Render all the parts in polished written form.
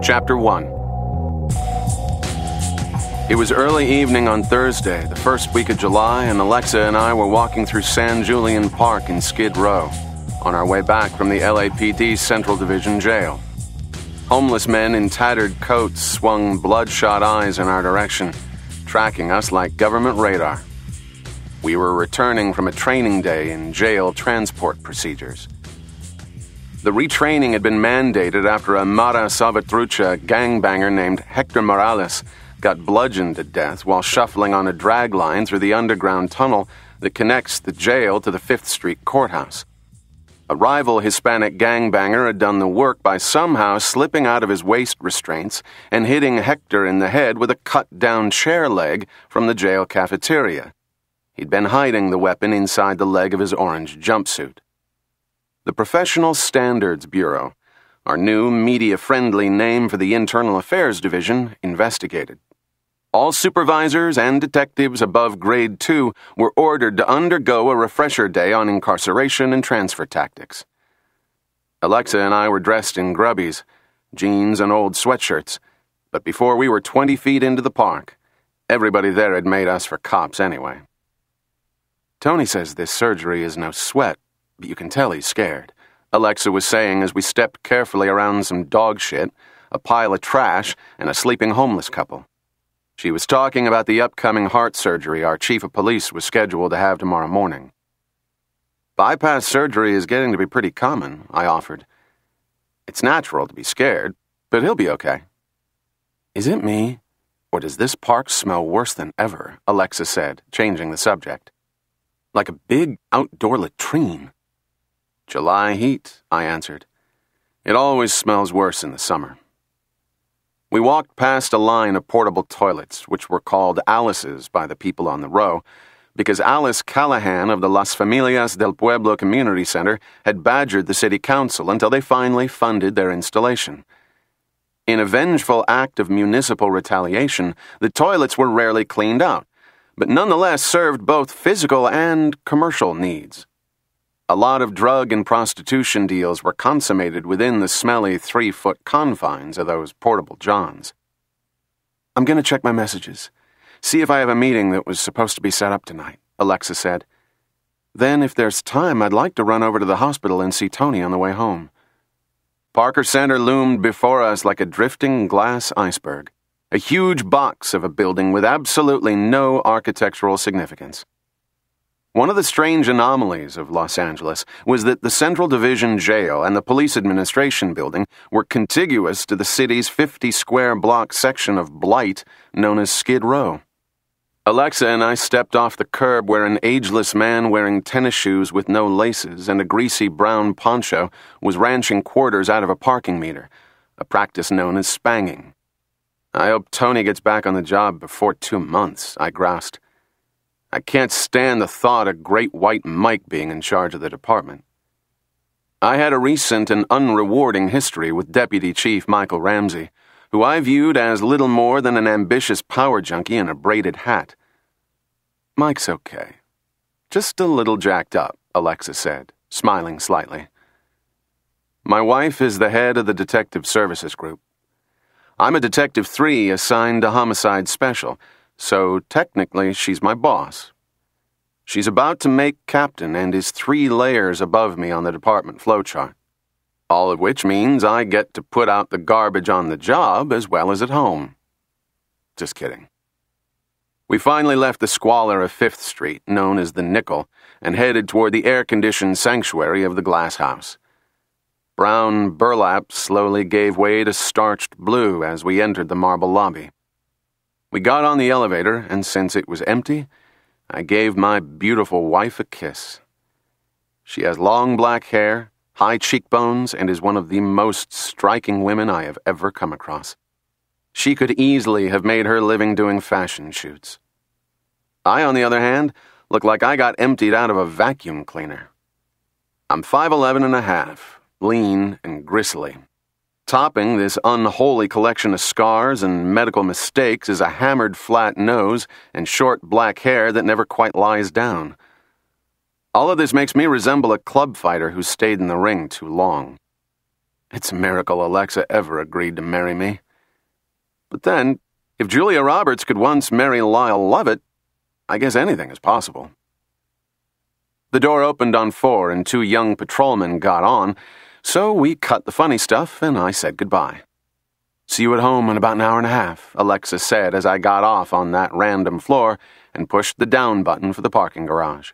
Chapter 1. It was early evening on Thursday, the first week of July, and Alexa and I were walking through San Julian Park in Skid Row, on our way back from the LAPD Central Division jail. Homeless men in tattered coats swung bloodshot eyes in our direction, tracking us like government radar. We were returning from a training day in jail transport procedures. The retraining had been mandated after a Mara Salvatrucha gangbanger named Hector Morales got bludgeoned to death while shuffling on a drag line through the underground tunnel that connects the jail to the 5th Street courthouse. A rival Hispanic gangbanger had done the work by somehow slipping out of his waist restraints and hitting Hector in the head with a cut-down chair leg from the jail cafeteria. He'd been hiding the weapon inside the leg of his orange jumpsuit. The Professional Standards Bureau, our new media-friendly name for the Internal Affairs Division, investigated. All supervisors and detectives above Grade 2 were ordered to undergo a refresher day on incarceration and transfer tactics. Alexa and I were dressed in grubbies, jeans and old sweatshirts, but before we were 20 feet into the park, everybody there had made us for cops anyway. Tony says this surgery is no sweat, but you can tell he's scared, Alexa was saying as we stepped carefully around some dog shit, a pile of trash, and a sleeping homeless couple. She was talking about the upcoming heart surgery our chief of police was scheduled to have tomorrow morning. Bypass surgery is getting to be pretty common, I offered. It's natural to be scared, but he'll be okay. Is it me, or does this park smell worse than ever? Alexa said, changing the subject. Like a big outdoor latrine. July heat, I answered. It always smells worse in the summer. We walked past a line of portable toilets, which were called Alice's by the people on the row, because Alice Callahan of the Las Familias del Pueblo Community Center had badgered the city council until they finally funded their installation. In a vengeful act of municipal retaliation, the toilets were rarely cleaned out, but nonetheless served both physical and commercial needs. A lot of drug and prostitution deals were consummated within the smelly 3-foot confines of those portable johns. I'm going to check my messages. See if I have a meeting that was supposed to be set up tonight, Alexa said. Then, if there's time, I'd like to run over to the hospital and see Tony on the way home. Parker Center loomed before us like a drifting glass iceberg, a huge box of a building with absolutely no architectural significance. One of the strange anomalies of Los Angeles was that the Central Division Jail and the Police Administration Building were contiguous to the city's 50-square-block section of blight known as Skid Row. Alexa and I stepped off the curb where an ageless man wearing tennis shoes with no laces and a greasy brown poncho was ranching quarters out of a parking meter, a practice known as spanging. I hope Tony gets back on the job before 2 months, I groused. I can't stand the thought of Great White Mike being in charge of the department. I had a recent and unrewarding history with Deputy Chief Michael Ramsey, who I viewed as little more than an ambitious power junkie in a braided hat. Mike's okay. Just a little jacked up, Alexa said, smiling slightly. My wife is the head of the Detective Services Group. I'm a Detective 3 assigned to Homicide Special, so technically she's my boss. She's about to make captain and is 3 layers above me on the department flowchart, all of which means I get to put out the garbage on the job as well as at home. Just kidding. We finally left the squalor of 5th Street, known as the Nickel, and headed toward the air-conditioned sanctuary of the Glass House. Brown burlap slowly gave way to starched blue as we entered the marble lobby. We got on the elevator, and since it was empty, I gave my beautiful wife a kiss. She has long black hair, high cheekbones, and is one of the most striking women I have ever come across. She could easily have made her living doing fashion shoots. I, on the other hand, look like I got emptied out of a vacuum cleaner. I'm 5'11 and a half, lean and gristly. Topping this unholy collection of scars and medical mistakes is a hammered flat nose and short black hair that never quite lies down. All of this makes me resemble a club fighter who stayed in the ring too long. It's a miracle Alexa ever agreed to marry me. But then, if Julia Roberts could once marry Lyle Lovett, I guess anything is possible. The door opened on 4 and 2 young patrolmen got on, so we cut the funny stuff and I said goodbye. See you at home in about an hour and a half, Alexa said as I got off on that random floor and pushed the down button for the parking garage.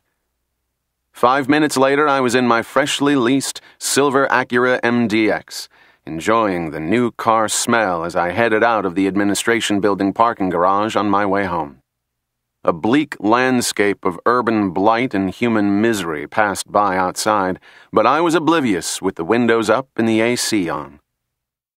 5 minutes later, I was in my freshly leased silver Acura MDX, enjoying the new car smell as I headed out of the administration building parking garage on my way home. A bleak landscape of urban blight and human misery passed by outside, but I was oblivious with the windows up and the AC on.